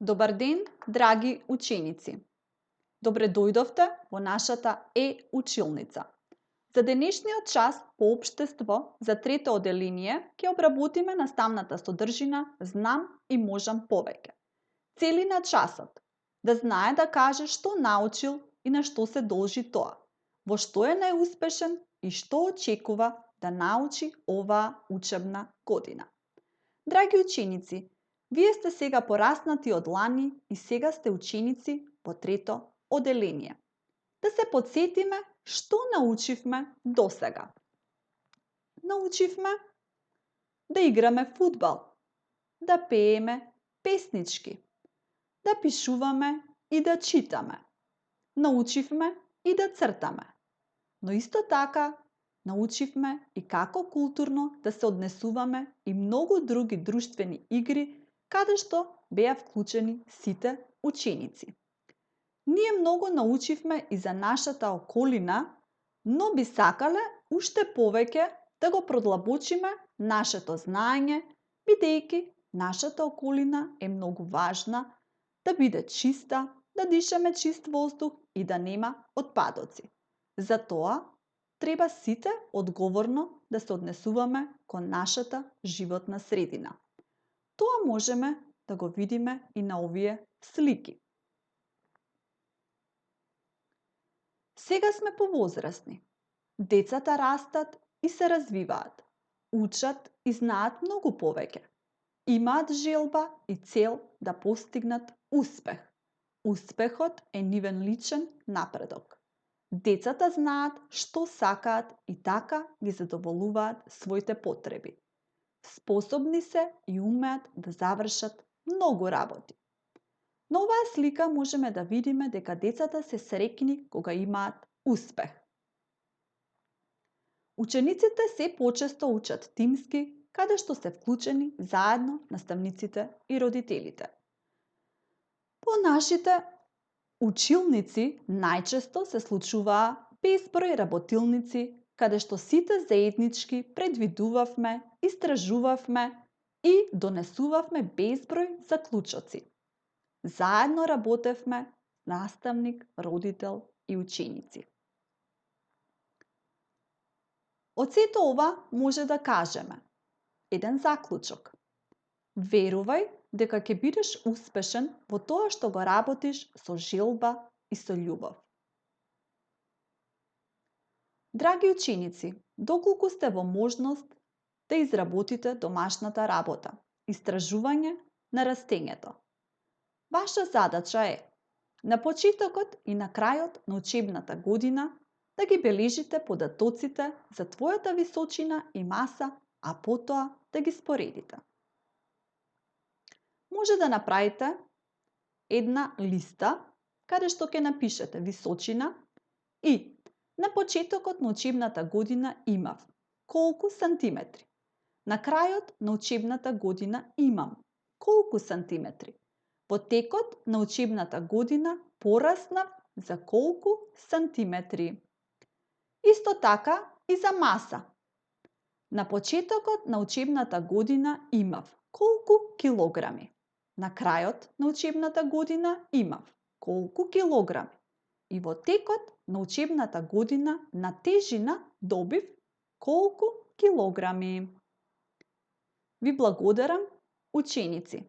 Добар ден, драги ученици! Добре дојдовте во нашата училница. За денешниот час по општество за трето оделение ќе обработиме наставната содржина Знам и можам повеќе. Цели на часот да знае да каже што научил и на што се должи тоа, во што е најуспешен и што очекува да научи оваа учебна година. Драги ученици, вие сте сега пораснати од лани и сега сте ученици во трето оделение. Да се подсетиме што научивме досега. Научивме да играме фудбал, да пееме песнички, да пишуваме и да читаме. Научивме и да цртаме. Но исто така научивме и како културно да се однесуваме и многу други друштвени игри каде што беа вклучени сите ученици. Ние многу научивме и за нашата околина, но би сакале уште повеќе да го продлабочиме нашето знаење, бидејќи нашата околина е многу важна да биде чиста, да дишаме чист воздух и да нема отпадоци. Затоа треба сите одговорно да се однесуваме кон нашата животна средина. Тоа можеме да го видиме и на овие слики. Сега сме повозрасни. Децата растат и се развиваат. Учат и знаат многу повеќе. Имаат желба и цел да постигнат успех. Успехот е нивен личен напредок. Децата знаат што сакаат и така ги задоволуваат своите потреби. Способни се и умеат да завршат многу работи. На оваа слика можеме да видиме дека децата се среќни кога имаат успех. Учениците се почесто учат тимски, каде што се вклучени заедно наставниците и родителите. По нашите училници најчесто се случуваа безброј работилници, каде што сите заеднички предвидувавме, истражувавме и донесувавме безброј заклучоци. Заедно работевме наставник, родител и ученици. Од сето ова може да кажеме еден заклучок. Верувај дека ќе бидеш успешен во тоа што го работиш со желба и со љубов. Драги ученици, доколку сте во можност да изработите домашната работа, истражување на растењето. Ваша задача е на почетокот и на крајот на учебната година да ги бележите податоците за твојата височина и маса, а потоа да ги споредите. Може да направите една листа каде што ќе напишете височина и на почетокот на учебната година имав колку сантиметри. На крајот на учебната година имам колку сантиметри. Во текот на учебната година пораснав за колку сантиметри. Исто така и за маса. На почетокот на учебната година имав колку килограми. На крајот на учебната година имав колку килограми. И во текот на учебната година на тежина добив колку килограми. Ви благодарам, ученици!